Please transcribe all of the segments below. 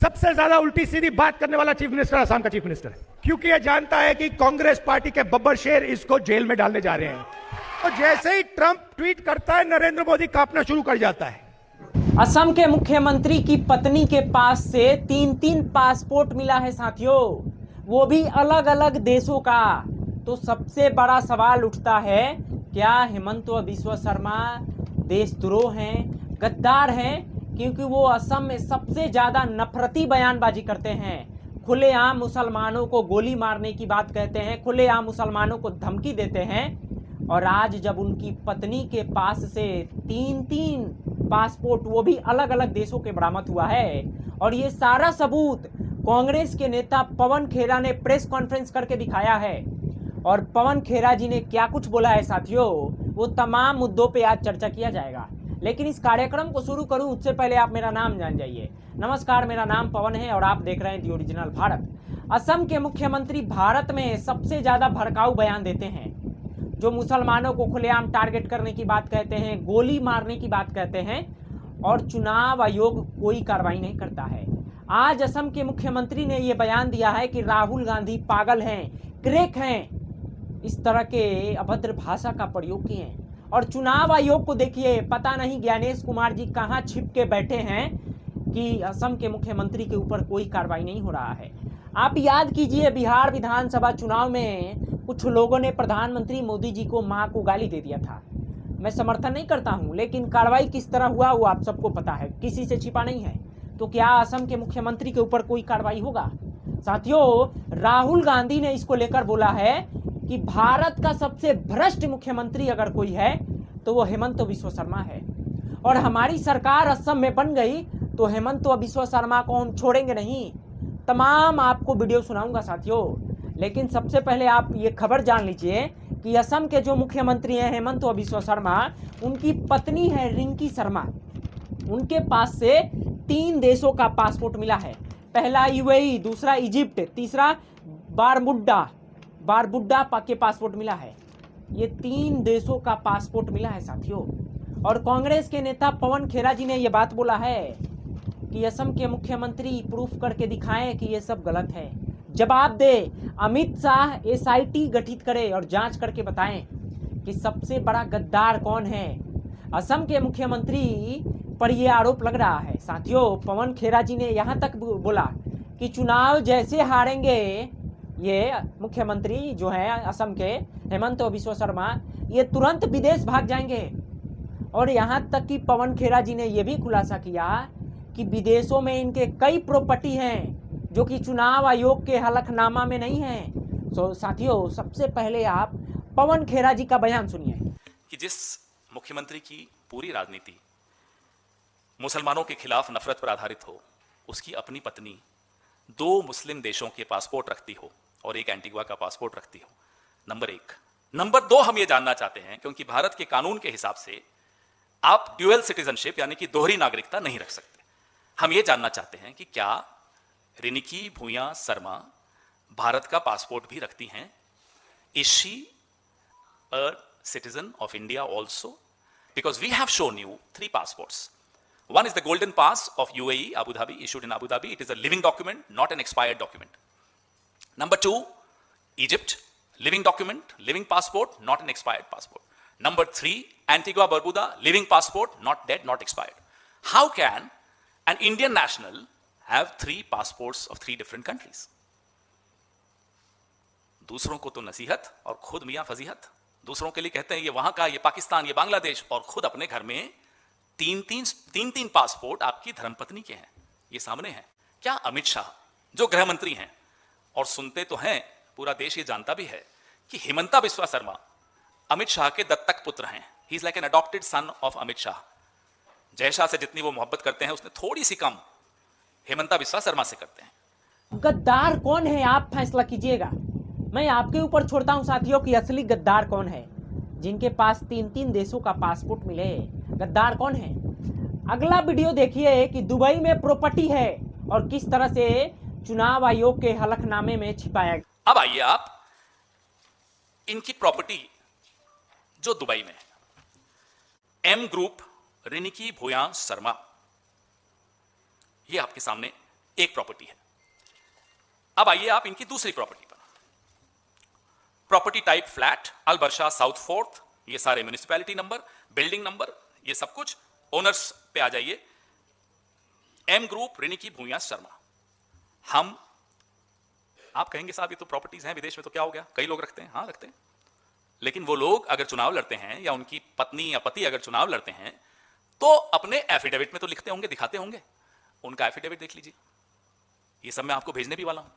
सबसे ज्यादा उल्टी सीधी बात करने वाला चीफ मिनिस्टर असम का चीफ मिनिस्टर है, क्योंकि यह जानता है कि कांग्रेस पार्टी के बब्बर शेर इसको जेल में डालने जा रहे हैं। तो जैसे ही ट्रंप ट्वीट करता है, नरेंद्र मोदी कांपना शुरू कर जाता है। असम के मुख्यमंत्री की पत्नी के पास से 3-3 पासपोर्ट मिला है साथियों, वो भी अलग अलग देशों का। तो सबसे बड़ा सवाल उठता है, क्या हेमंत बिस्वा शर्मा देशद्रोह हैं, गद्दार हैं? क्योंकि वो असम में सबसे ज्यादा नफरती बयानबाजी करते हैं, खुलेआम मुसलमानों को गोली मारने की बात कहते हैं, खुलेआम मुसलमानों को धमकी देते हैं। और आज जब उनकी पत्नी के पास से 3-3 पासपोर्ट, वो भी अलग अलग देशों के बरामद हुआ है, और ये सारा सबूत कांग्रेस के नेता पवन खेरा ने प्रेस कॉन्फ्रेंस करके दिखाया है। और पवन खेरा जी ने क्या कुछ बोला है साथियों, वो तमाम मुद्दों पे आज चर्चा किया जाएगा। लेकिन इस कार्यक्रम को शुरू करूं उससे पहले आप मेरा नाम जान जाइए। नमस्कार, मेरा नाम पवन है और आप देख रहे हैं दी ओरिजिनल भारत। असम के मुख्यमंत्री भारत में सबसे ज्यादा भड़काऊ बयान देते हैं, जो मुसलमानों को खुलेआम टारगेट करने की बात कहते हैं, गोली मारने की बात कहते हैं, और चुनाव आयोग कोई कार्रवाई नहीं करता है। आज असम के मुख्यमंत्री ने यह बयान दिया है कि राहुल गांधी पागल हैं, क्रेक हैं, इस तरह के अभद्र भाषा का प्रयोग किए हैं। और चुनाव आयोग को देखिए, पता नहीं ज्ञानेश कुमार जी कहां छिप के बैठे हैं कि असम के मुख्यमंत्री के ऊपर कोई कार्रवाई नहीं हो रहा है। आप याद कीजिए, बिहार विधानसभा चुनाव में कुछ लोगों ने प्रधानमंत्री मोदी जी को मां को गाली दे दिया था। मैं समर्थन नहीं करता हूं, लेकिन कार्रवाई किस तरह हुआ वो आप सबको पता है, किसी से छिपा नहीं है। तो क्या असम के मुख्यमंत्री के ऊपर कोई कार्रवाई होगा? साथियों, राहुल गांधी ने इसको लेकर बोला है कि भारत का सबसे भ्रष्ट मुख्यमंत्री अगर कोई है तो वो हेमंत बिस्वा शर्मा है, और हमारी सरकार असम में बन गई तो हेमंत बिस्वा शर्मा को हम छोड़ेंगे नहीं। तमाम आपको वीडियो सुनाऊंगा साथियों, लेकिन सबसे पहले आप ये खबर जान लीजिए कि असम के जो मुख्यमंत्री हैं हेमंत बिस्वा शर्मा, उनकी पत्नी है रिंकी शर्मा, उनके पास से 3 देशों का पासपोर्ट मिला है। पहला यूएई, दूसरा इजिप्ट, तीसरा बारबुड्डा के पासपोर्ट मिला है। ये 3 देशों का पासपोर्ट मिला है साथियों। और कांग्रेस के नेता पवन खेरा जी ने यह बात बोला है कि असम के मुख्यमंत्री प्रूफ करके दिखाएं कि ये सब गलत है, जवाब दे। अमित शाह एसआईटी गठित करे और जांच करके बताएं कि सबसे बड़ा गद्दार कौन है। असम के मुख्यमंत्री पर यह आरोप लग रहा है साथियों। पवन खेरा जी ने यहां तक बोला कि चुनाव जैसे हारेंगे ये मुख्यमंत्री जो है असम के हेमंत बिस्वा शर्मा, ये तुरंत विदेश भाग जाएंगे। और यहां तक कि पवन खेरा जी ने यह भी खुलासा किया कि विदेशों में इनके कई प्रॉपर्टी हैं जो कि चुनाव आयोग के हलफनामा में नहीं है। तो साथियों, सबसे पहले आप पवन खेरा जी का बयान सुनिए कि जिस मुख्यमंत्री की पूरी राजनीति मुसलमानों के खिलाफ नफरत पर आधारित हो, उसकी अपनी पत्नी 2 मुस्लिम देशों के पासपोर्ट रखती हो और एक एंटीगुआ का पासपोर्ट रखती हो, नंबर 1। नंबर 2, हम ये जानना चाहते हैं, क्योंकि भारत के कानून के हिसाब से आप ड्यूअल सिटीजनशिप यानी कि दोहरी नागरिकता नहीं रख सकते। हम ये जानना चाहते हैं कि क्या रिनिकी भूया शर्मा भारत का पासपोर्ट भी रखती हैं? Is she a citizen of India also? Because we have shown you 3 passports. One is the golden pass of UAE, Abu Dhabi, issued in Abu Dhabi. It is a living document, not an expired document. Number 2, Egypt, living document, living passport, not an expired passport. Number 3, Antigua Barbuda, living passport, not dead, not expired. How can an Indian national have 3 passports of 3 different countries? दूसरों को तो नसीहत और खुद मियां फजीहत। दूसरों के लिए कहते हैं ये वहां का, ये पाकिस्तान, ये बांग्लादेश, और खुद अपने घर में 3-3 पासपोर्ट आपकी धर्मपत्नी के हैं। ये सामने है। क्या अमित शाह जो गृह मंत्री हैं, और सुनते तो हैं, पूरा देश ये जानता भी है कि हेमंता बिस्वा शर्मा अमित शाह के दत्तक पुत्र हैं। He is like an adopted son of Amit Shah. Jay Shah से जितनी वो मोहब्बत करते हैं, उसने थोड़ी सी कम हेमंता बिस्वा शर्मा से करते हैं। गद्दार कौन है आप फैसला कीजिएगा। मैं आपके ऊपर छोड़ता हूं साथियों कि असली गद्दार कौन है। जिनके पास 3-3 देशों का पासपोर्ट मिले, गद्दार कौन है? अगला वीडियो देखिए कि दुबई में प्रॉपर्टी है और किस तरह से चुनाव आयोग के हलफनामे में छिपाया गया। अब आइए आप इनकी प्रॉपर्टी जो दुबई में है, एम ग्रुप, रिनिकी भूया शर्मा, ये आपके सामने एक प्रॉपर्टी है। अब आइए आप इनकी दूसरी प्रॉपर्टी पर, property type flat, Al Barsha south fourth, ये सारे म्युनिसिपैलिटी नंबर, बिल्डिंग नंबर, ये सब कुछ। ओनर्स पे आ जाइए, एम ग्रुप, रिनिकी भूया शर्मा। हम, आप कहेंगे साहब ये तो प्रॉपर्टीज हैं विदेश में, तो क्या हो गया, कई लोग रखते हैं। हाँ रखते हैं, लेकिन वो लोग अगर चुनाव लड़ते हैं या उनकी पत्नी या पति अगर चुनाव लड़ते हैं तो अपने एफिडेविट में तो लिखते होंगे, दिखाते होंगे। उनका एफिडेविट देख लीजिए, ये सब मैं आपको भेजने भी वाला हूं।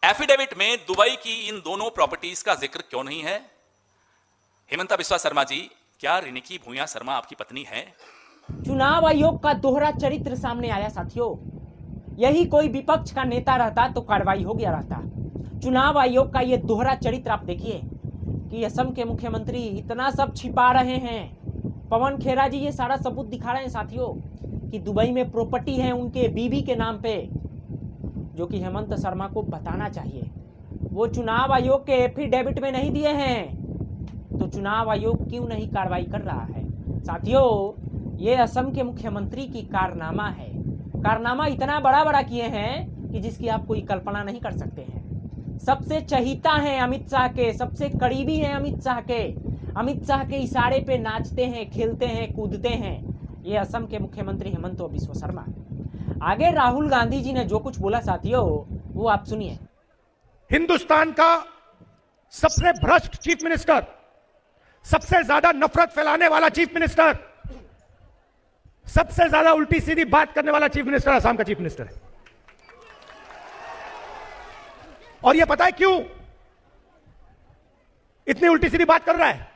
एफिडेविट में दुबई की इन दोनों प्रॉपर्टीज का जिक्र क्यों नहीं है? हेमंता बिस्वा शर्मा जी, क्या रिनिकी भूया शर्मा आपकी पत्नी है? चुनाव आयोग का दोहरा चरित्र सामने आया साथियों। यही कोई विपक्ष का नेता रहता तो कार्रवाई हो गया रहता। चुनाव आयोग का यह दोहरा चरित्र आप देखिए कि असम के मुख्यमंत्री इतना सब छिपा रहे हैं। पवन खेरा जी ये सारा सबूत दिखा रहे हैं साथियों कि दुबई में प्रॉपर्टी है उनके बीवी के नाम पे, जो कि हेमंत शर्मा को बताना चाहिए। वो चुनाव आयोग के एफिडेविट में नहीं दिए हैं, तो चुनाव आयोग क्यों नहीं कार्रवाई कर रहा है? साथियों, ये असम के मुख्यमंत्री की कारनामा है। कारनामा इतना बड़ा बड़ा किए हैं कि जिसकी आप कोई कल्पना नहीं कर सकते हैं। सबसे चहीता है अमित शाह के, सबसे करीबी है अमित शाह के। अमित शाह के इशारे पे नाचते हैं, खेलते हैं, कूदते हैं ये असम के मुख्यमंत्री हेमंत बिस्वा शर्मा। आगे राहुल गांधी जी ने जो कुछ बोला साथियों, वो आप सुनिए। हिंदुस्तान का सबसे भ्रष्ट चीफ मिनिस्टर, सबसे ज्यादा नफरत फैलाने वाला चीफ मिनिस्टर, सबसे ज्यादा उल्टी सीधी बात करने वाला चीफ मिनिस्टर असम का चीफ मिनिस्टर है। और यह पता है क्यों इतनी उल्टी सीधी बात कर रहा है?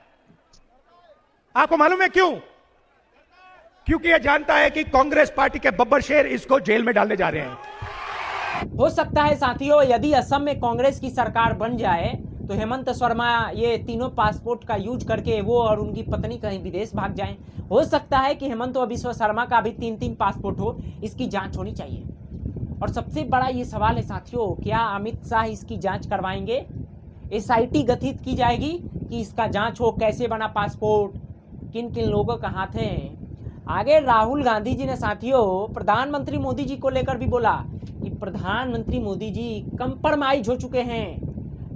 आपको मालूम है क्यों? क्योंकि यह जानता है कि कांग्रेस पार्टी के बब्बर शेर इसको जेल में डालने जा रहे हैं। हो सकता है साथियों, यदि असम में कांग्रेस की सरकार बन जाए तो हेमंत शर्मा ये तीनों पासपोर्ट का यूज करके वो और उनकी पत्नी कहीं विदेश भाग जाएं। हो सकता है कि हेमंत बिस्वा शर्मा का भी 3-3 पासपोर्ट हो। इसकी जांच होनी चाहिए। और सबसे बड़ा ये सवाल है साथियों, क्या अमित शाह इसकी जांच करवाएंगे? एसआईटी गठित की जाएगी कि इसका जांच हो, कैसे बना पासपोर्ट, किन किन लोगों का हाथ है। आगे राहुल गांधी जी ने साथियों प्रधानमंत्री मोदी जी को लेकर भी बोला कि प्रधानमंत्री मोदी जी कंप्रोमाइज हो चुके हैं।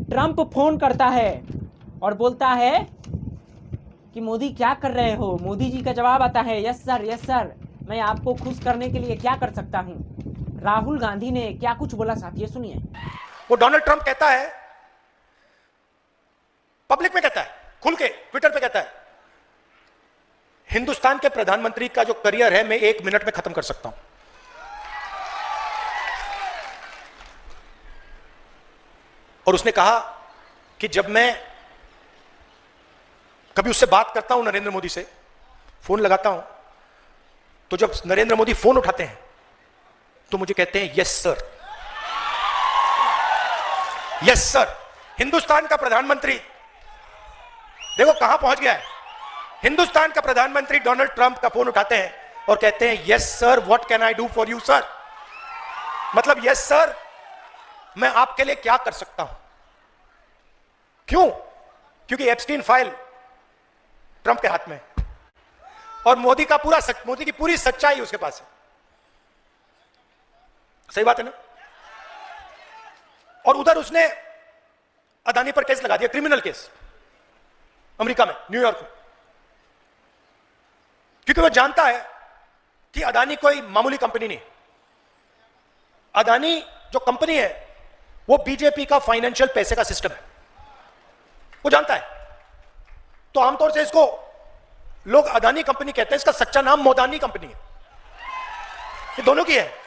ट्रंप फोन करता है और बोलता है कि मोदी क्या कर रहे हो? मोदी जी का जवाब आता है, यस सर, मैं आपको खुश करने के लिए क्या कर सकता हूं। राहुल गांधी ने क्या कुछ बोला साथियों, सुनिए। वो डोनाल्ड ट्रंप कहता है, पब्लिक में कहता है, खुल के ट्विटर पे कहता है, हिंदुस्तान के प्रधानमंत्री का जो करियर है मैं 1 मिनट में खत्म कर सकता हूं। और उसने कहा कि जब मैं कभी उससे बात करता हूं, नरेंद्र मोदी से फोन लगाता हूं, तो जब नरेंद्र मोदी फोन उठाते हैं तो मुझे कहते हैं yes sir, yes sir. Hindustan का प्रधानमंत्री देखो कहां पहुंच गया है। हिंदुस्तान का प्रधानमंत्री डोनाल्ड ट्रंप का फोन उठाते हैं और कहते हैं yes sir, what can I do for you sir. मतलब यस सर, मैं आपके लिए क्या कर सकता हूं। क्यों? क्योंकि एप्स्टीन फाइल ट्रंप के हाथ में और मोदी की पूरी सच्चाई उसके पास है। सही बात है ना? और उधर उसने अदानी पर केस लगा दिया, क्रिमिनल केस, अमेरिका में, न्यूयॉर्क में, क्योंकि वो जानता है कि अदानी कोई मामूली कंपनी नहीं। अदानी जो कंपनी है वो बीजेपी का फाइनेंशियल पैसे का सिस्टम है, वो जानता है। तो आमतौर से इसको लोग अदानी कंपनी कहते हैं, इसका सच्चा नाम मोदानी कंपनी है। ये दोनों की है।